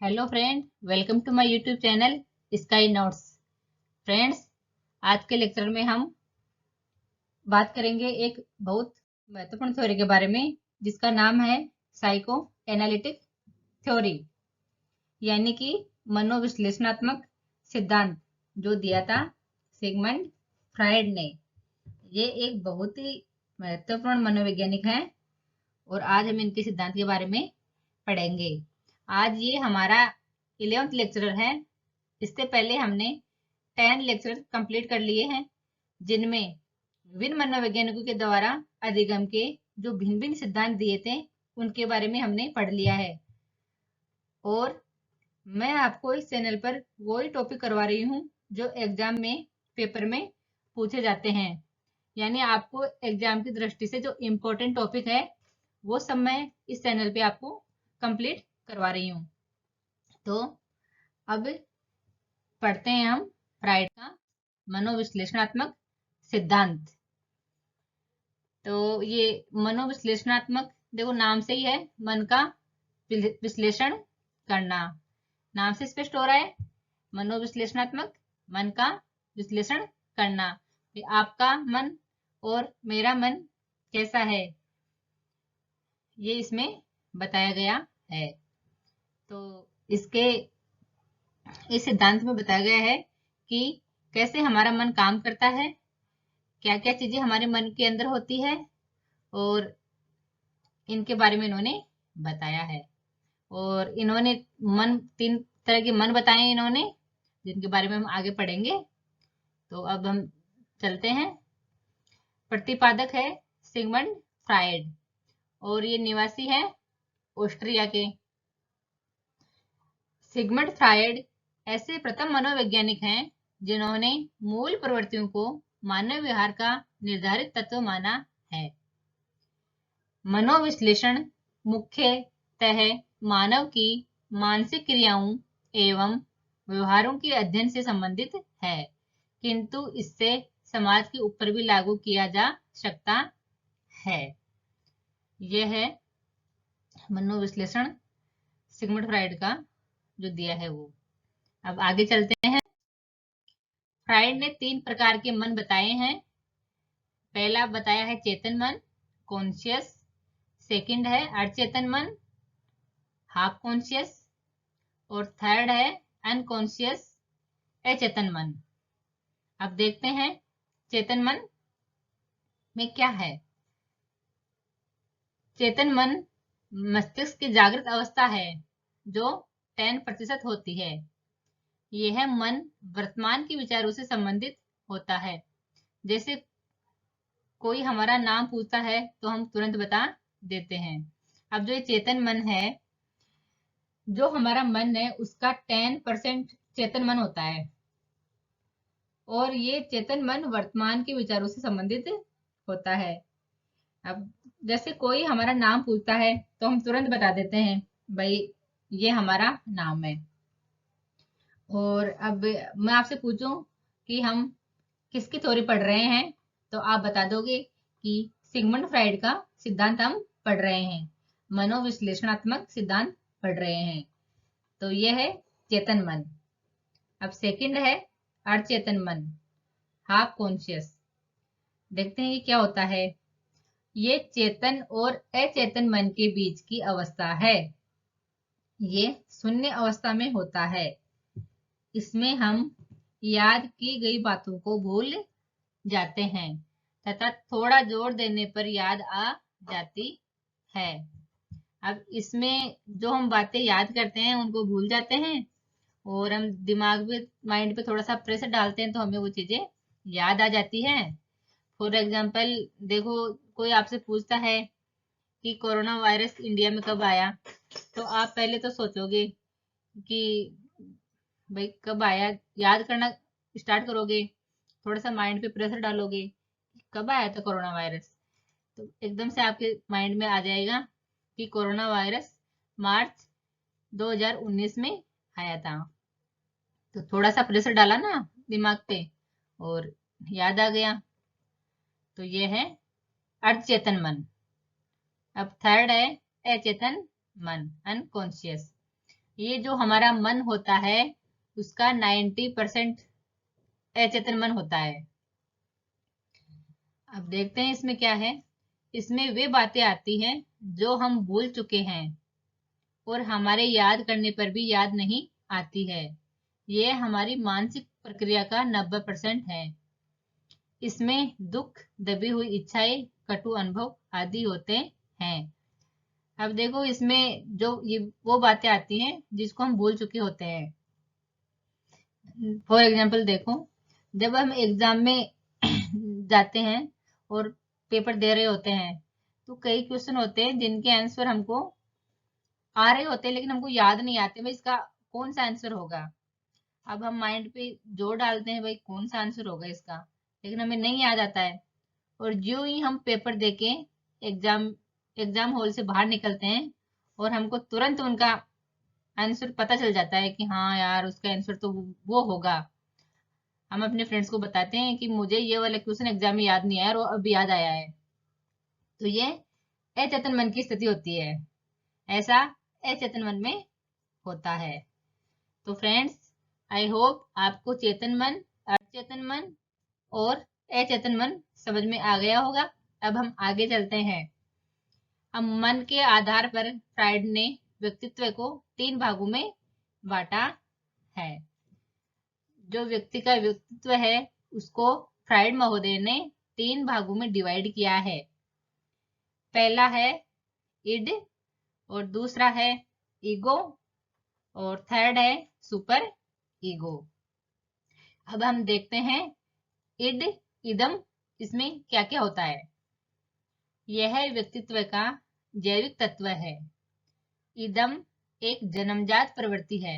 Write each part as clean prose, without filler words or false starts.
Hello friend, welcome to my YouTube channel Sky Notes. Friends, आज के lecture में हम बात करेंगे एक बहुत महत्वपूर्ण थ्योरी के बारे में, जिसका नाम है साइको एनालिटिक थ्योरी, यानी कि मनोविश्लेषणात्मक सिद्धांत, जो दिया था सिगमंड फ्रायड ने। ये एक बहुत ही महत्वपूर्ण मनोवैज्ञानिक हैं और आज हम इनके सिद्धांत के बारे में पढ़ेंगे। आज ये हमारा 11th लेक्चर है। इससे पहले हमने 10 लेक्चर कंप्लीट कर लिए हैं, जिनमें विभिन्न मनोवैज्ञानिकों के द्वारा अधिगम के जो भिन्न भिन्न सिद्धांत दिए थे उनके बारे में हमने पढ़ लिया है। और मैं आपको इस चैनल पर वही टॉपिक करवा रही हूँ जो एग्जाम में पेपर में पूछे जाते हैं, यानी आपको एग्जाम की दृष्टि से जो इम्पोर्टेंट टॉपिक है वो सब मैं इस चैनल पे आपको कंप्लीट करवा रही हूँ। तो अब पढ़ते हैं हम फ्रायड का मनोविश्लेषणात्मक सिद्धांत। तो ये मनोविश्लेषणात्मक, देखो नाम से ही है, मन का विश्लेषण करना, नाम से स्पष्ट हो रहा है। मनोविश्लेषणात्मक, मन का विश्लेषण करना। आपका मन और मेरा मन कैसा है, ये इसमें बताया गया है। तो इसके इस सिद्धांत में बताया गया है कि कैसे हमारा मन काम करता है, क्या क्या चीजें हमारे मन के अंदर होती है, और इनके बारे में इन्होंने बताया है। और इन्होंने तीन तरह के मन बताए इन्होंने, जिनके बारे में हम आगे पढ़ेंगे। तो अब हम चलते हैं। प्रतिपादक है सिगमंड फ्रायड और ये निवासी है ऑस्ट्रिया के। सिगमंड फ्रायड ऐसे प्रथम मनोवैज्ञानिक हैं जिन्होंने मूल प्रवृत्तियों को मानव व्यवहार का निर्धारित तत्व माना है। मनोविश्लेषण मुख्यतः मानव की मानसिक क्रियाओं एवं व्यवहारों के अध्ययन से संबंधित है, किंतु इससे समाज के ऊपर भी लागू किया जा सकता है। यह है मनोविश्लेषण सिगमंड फ्रायड का जो दिया है वो। अब आगे चलते हैं। फ्रायड ने 3 प्रकार के मन बताए हैं। पहला बताया है चेतन मन, कॉन्शियस। सेकंड है अचेतन मन, हाफ कॉन्शियस। और थर्ड है अनकॉन्शियस, अचेतन मन। अब देखते हैं चेतन मन में क्या है। चेतन मन मस्तिष्क की जागृत अवस्था है जो 10% होती है। यह मन वर्तमान के विचारों से संबंधित होता है। जैसे कोई हमारा नाम पूछता है तो हम तुरंत बता देते हैं। अब जो ये चेतन मन है, जो हमारा मन है उसका 10% चेतन मन होता है, और ये चेतन मन वर्तमान के विचारों से संबंधित होता है। अब जैसे कोई हमारा नाम पूछता है तो हम तुरंत बता देते हैं, भाई ये हमारा नाम है। और अब मैं आपसे पूछूं कि हम किसकी थ्योरी पढ़ रहे हैं, तो आप बता दोगे कि सिगमंड फ्रायड का सिद्धांत हम पढ़ रहे हैं, मनोविश्लेषणात्मक सिद्धांत पढ़ रहे हैं। तो यह है चेतन मन। अब सेकंड है अचेतन मन, हाफ कॉन्शियस। देखते हैं ये क्या होता है। ये चेतन और अचेतन मन के बीच की अवस्था है। ये शून्य अवस्था में होता है। इसमें हम याद की गई बातों को भूल जाते हैं तथा थोड़ा जोर देने पर याद आ जाती है। अब इसमें जो हम बातें याद करते हैं उनको भूल जाते हैं, और हम दिमाग पे, माइंड पे थोड़ा सा प्रेशर डालते हैं तो हमें वो चीजें याद आ जाती हैं। फॉर एग्जाम्पल देखो, कोई आपसे पूछता है कि कोरोना वायरस इंडिया में कब आया, तो आप पहले तो सोचोगे कि भाई कब आया, याद करना स्टार्ट करोगे, थोड़ा सा माइंड पे प्रेशर डालोगे, कब आया था कोरोना वायरस, तो एकदम से आपके माइंड में आ जाएगा कि कोरोना वायरस मार्च 2019 में आया था। तो थोड़ा सा प्रेशर डाला ना दिमाग पे और याद आ गया। तो ये है अचेतन मन। अब थर्ड है अचेतन मन, अनकॉन्शियस। ये जो हमारा मन होता है उसका 90% अचेतन मन होता है। अब देखते हैं इसमें क्या है। इसमें वे बातें आती हैं जो हम भूल चुके हैं और हमारे याद करने पर भी याद नहीं आती है। ये हमारी मानसिक प्रक्रिया का 90% है। इसमें दुख, दबी हुई इच्छाएं, कटु अनुभव आदि होते हैं। अब देखो इसमें जो ये वो बातें आती हैं जिसको हम भूल चुके होते हैं। फॉर एग्जाम्पल देखो, जब हम एग्जाम में जाते हैं और पेपर दे रहे होते हैं तो कई क्वेश्चन होते हैं जिनके आंसर हमको आ रहे होते हैं लेकिन हमको याद नहीं आते भाई इसका कौन सा आंसर होगा। अब हम माइंड पे जोर डालते हैं भाई कौन सा आंसर होगा इसका, लेकिन हमें नहीं याद आता है। और जो ही हम पेपर देके एग्जाम एग्जाम हॉल से बाहर निकलते हैं और हमको तुरंत उनका आंसर पता चल जाता है कि हाँ यार उसका आंसर तो वो होगा। हम अपने फ्रेंड्स को बताते हैं कि मुझे ये वाला क्वेश्चन एग्जाम में याद नहीं आया और अब याद आया है। तो ये अचेतन मन की स्थिति होती है। ऐसा अचेतन मन में होता है। तो फ्रेंड्स, आई होप आपको चेतन मन, अचेतन मन और अचेतन मन समझ में आ गया होगा। अब हम आगे चलते हैं। अब मन के आधार पर फ्राइड ने व्यक्तित्व को 3 भागों में बांटा है। जो व्यक्ति का व्यक्तित्व है उसको फ्राइड महोदय ने 3 भागों में डिवाइड किया है। पहला है इड, और दूसरा है ईगो, और थर्ड है सुपर ईगो। अब हम देखते हैं इड, इदम, इसमें क्या क्या होता है। यह व्यक्तित्व का जैविक तत्व है। इदम एक जन्मजात प्रवृत्ति है।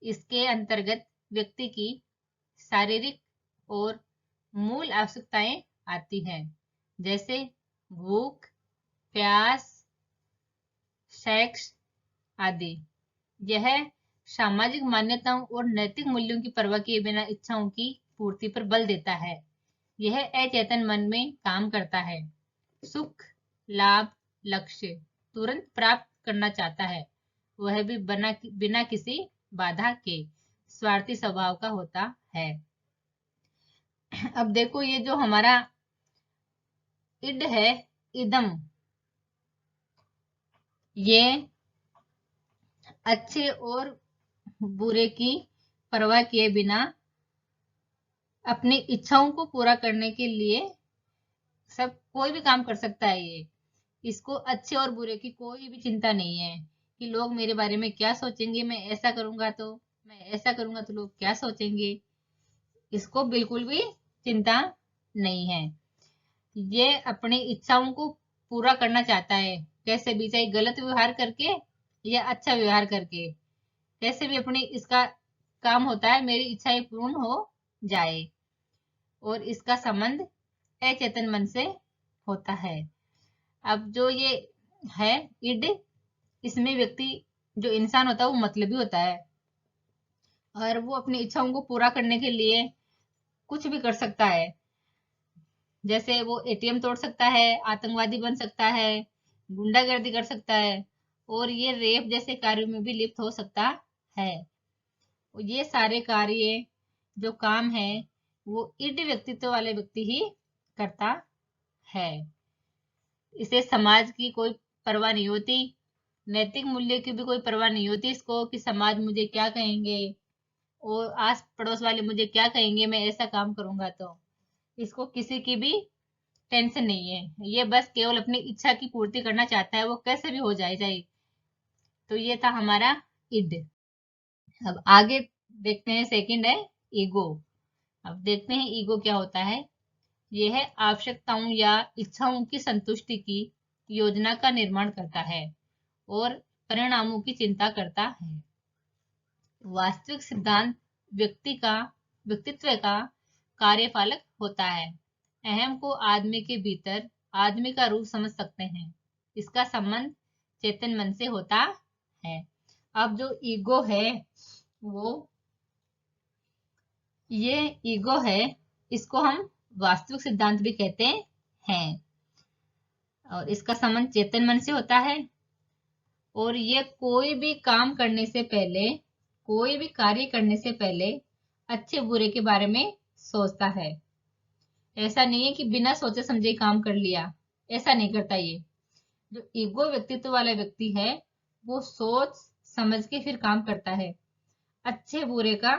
इसके अंतर्गत व्यक्ति की शारीरिक और मूल आवश्यकताएं आती हैं, जैसे भूख, प्यास, सेक्स आदि। यह सामाजिक मान्यताओं और नैतिक मूल्यों की परवाह किए बिना इच्छाओं की पूर्ति पर बल देता है। यह अचेतन मन में काम करता है। सुख, लाभ, लक्ष्य तुरंत प्राप्त करना चाहता है, वह भी बिना किसी बाधा के। स्वार्थी स्वभाव का होता है। अब देखो ये जो हमारा इड है, इदम, ये अच्छे और बुरे की परवाह किए बिना अपनी इच्छाओं को पूरा करने के लिए सब कोई भी काम कर सकता है। ये इसको अच्छे और बुरे की कोई भी चिंता नहीं है कि लोग मेरे बारे में क्या सोचेंगे, मैं ऐसा करूंगा तो मैं ऐसा करूंगा तो लोग क्या सोचेंगे। इसको बिल्कुल भी चिंता नहीं है। ये अपनी इच्छाओं को पूरा करना चाहता है, कैसे भी, चाहे गलत व्यवहार करके या अच्छा व्यवहार करके, कैसे भी अपनी इसका काम होता है मेरी इच्छाएं पूर्ण हो जाए। और इसका संबंध अचेतन मन से होता है। अब जो ये है इड, इसमें व्यक्ति जो इंसान होता है वो मतलबी होता है और वो अपनी इच्छाओं को पूरा करने के लिए कुछ भी कर सकता है। जैसे वो एटीएम तोड़ सकता है, आतंकवादी बन सकता है, गुंडागर्दी कर सकता है और ये रेप जैसे कार्यों में भी लिप्त हो सकता है। ये सारे कार्य जो काम है वो इड व्यक्तित्व वाले व्यक्ति ही करता है। इसे समाज की कोई परवाह नहीं होती, नैतिक मूल्य की भी कोई परवाह नहीं होती इसको कि समाज मुझे क्या कहेंगे और आस पड़ोस वाले मुझे क्या कहेंगे मैं ऐसा काम करूंगा तो। इसको किसी की भी टेंशन नहीं है। ये बस केवल अपनी इच्छा की पूर्ति करना चाहता है, वो कैसे भी हो जाए। तो ये था हमारा इड। अब आगे देखते हैं, सेकंड है ईगो। अब देखते हैं ईगो क्या होता है। यह आवश्यकताओं या इच्छाओं की संतुष्टि की योजना का निर्माण करता है और परिणामों की चिंता करता है। वास्तविक सिद्धांत व्यक्तित्व का कार्यपालक होता है। अहम को आदमी के भीतर आदमी का रूप समझ सकते हैं। इसका संबंध चेतन मन से होता है। अब जो ईगो है वो ये ईगो है, इसको हम वास्तविक सिद्धांत भी कहते हैं और इसका संबंध चेतन मन से होता है। और ये कोई भी काम करने से पहले, कोई भी कार्य करने से पहले अच्छे बुरे के बारे में सोचता है। ऐसा नहीं है कि बिना सोचे समझे काम कर लिया, ऐसा नहीं करता ये। जो ईगो व्यक्तित्व वाला व्यक्ति है वो सोच समझ के फिर काम करता है, अच्छे बुरे का,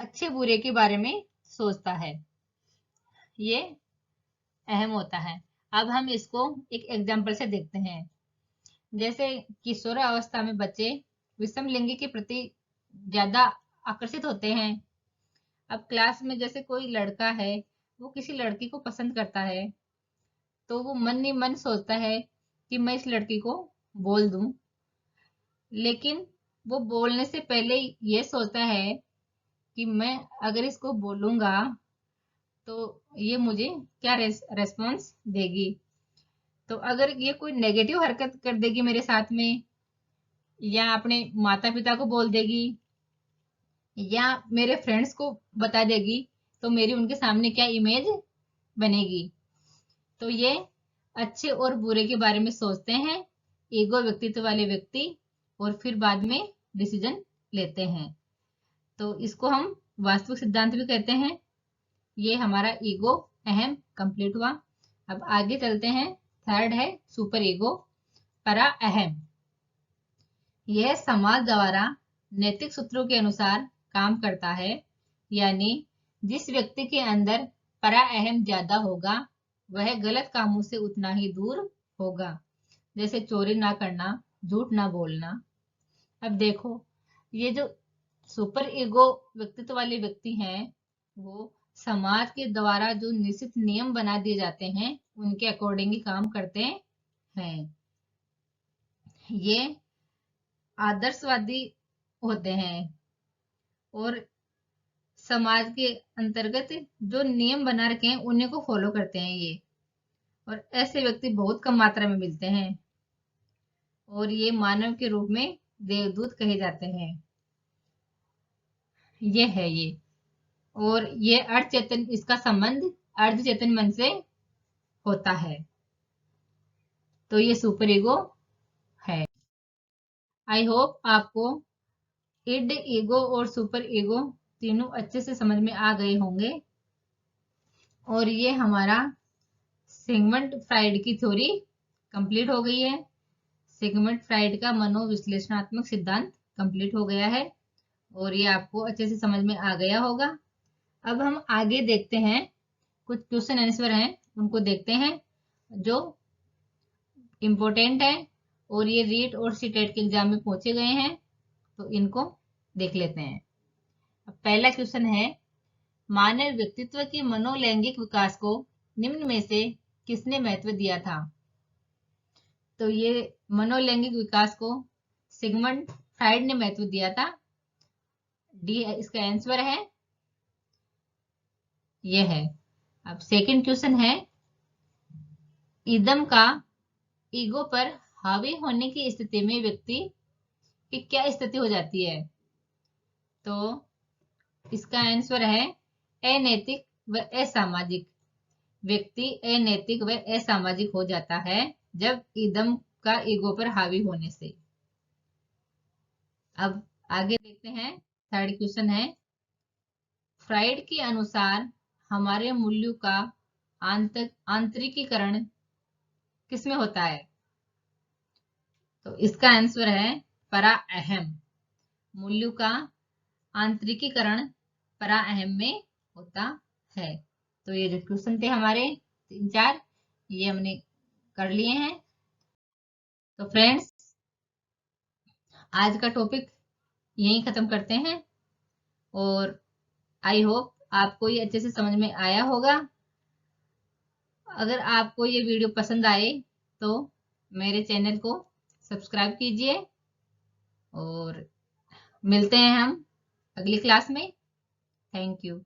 अच्छे बुरे के बारे में सोचता है। ये अहम होता है। अब हम इसको एक एग्जाम्पल से देखते हैं। जैसे किशोर अवस्था में बच्चे विषम लिंगी के प्रति ज्यादा आकर्षित होते हैं। अब क्लास में जैसे कोई लड़का है वो किसी लड़की को पसंद करता है, तो वो मन ही मन सोचता है कि मैं इस लड़की को बोल दूं, लेकिन वो बोलने से पहले ये सोचता है कि मैं अगर इसको बोलूंगा तो ये मुझे क्या रेस्पॉन्स देगी। तो अगर ये कोई नेगेटिव हरकत कर देगी मेरे साथ में, या अपने माता पिता को बोल देगी, या मेरे फ्रेंड्स को बता देगी, तो मेरी उनके सामने क्या इमेज बनेगी। तो ये अच्छे और बुरे के बारे में सोचते हैं ईगो व्यक्तित्व वाले व्यक्ति, और फिर बाद में डिसीजन लेते हैं। तो इसको हम वास्तविक सिद्धांत भी कहते हैं। ये हमारा ईगो अहम कंप्लीट हुआ। अब आगे चलते हैं। थर्ड है सुपर ईगो, परा अहम। यह समाज द्वारा नैतिक सूत्रों के अनुसार काम करता है, यानी जिस व्यक्ति के अंदर परा अहम ज्यादा होगा वह गलत कामों से उतना ही दूर होगा। जैसे चोरी ना करना, झूठ ना बोलना। अब देखो, ये जो सुपर ईगो व्यक्तित्व वाले व्यक्ति हैं वो समाज के द्वारा जो निश्चित नियम बना दिए जाते हैं उनके अकॉर्डिंग ही काम करते हैं। ये आदर्शवादी होते हैं और समाज के अंतर्गत जो नियम बना रखे हैं उन्हीं को फॉलो करते हैं ये। और ऐसे व्यक्ति बहुत कम मात्रा में मिलते हैं और ये मानव के रूप में देवदूत कहे जाते हैं। ये है ये। और ये अर्ध चेतन, इसका संबंध अर्ध चेतन मन से होता है। तो ये सुपर ईगो है। आई होप आपको इड, ईगो और सुपर ईगो तीनों अच्छे से समझ में आ गए होंगे। और ये हमारा सिगमंड फ्राइड की थ्योरी कंप्लीट हो गई है। सिगमंड फ्राइड का मनोविश्लेषणात्मक सिद्धांत कंप्लीट हो गया है और ये आपको अच्छे से समझ में आ गया होगा। अब हम आगे देखते हैं, कुछ क्वेश्चन आंसर हैं उनको देखते हैं जो इम्पोर्टेंट है और ये रीट और सीटेट के एग्जाम में पूछे गए हैं, तो इनको देख लेते हैं। अब पहला क्वेश्चन है, मानव व्यक्तित्व के मनोलैंगिक विकास को निम्न में से किसने महत्व दिया था। तो ये मनोलैंगिक विकास को सिगमंड फ्राइड ने महत्व दिया था। डी इसका आंसर है, ये है। अब सेकंड क्वेश्चन है, इदम का ईगो पर हावी होने की स्थिति में व्यक्ति की क्या स्थिति हो जाती है। तो इसका आंसर है अनैतिक व असामाजिक। व्यक्ति अनैतिक व असामाजिक हो जाता है जब इदम का ईगो पर हावी होने से। अब आगे देखते हैं, थर्ड क्वेश्चन है, फ्राइड के अनुसार हमारे मूल्यों का आंतरिकीकरण किसमें होता है। तो इसका आंसर है परा अहम। मूल्यों का आंतरिकीकरण परा अहम में होता है। तो ये जो क्वेश्चन थे हमारे 3-4, ये हमने कर लिए हैं। तो फ्रेंड्स, आज का टॉपिक यहीं खत्म करते हैं और आई होप आपको ये अच्छे से समझ में आया होगा। अगर आपको ये वीडियो पसंद आए तो मेरे चैनल को सब्सक्राइब कीजिए और मिलते हैं हम अगली क्लास में। Thank you.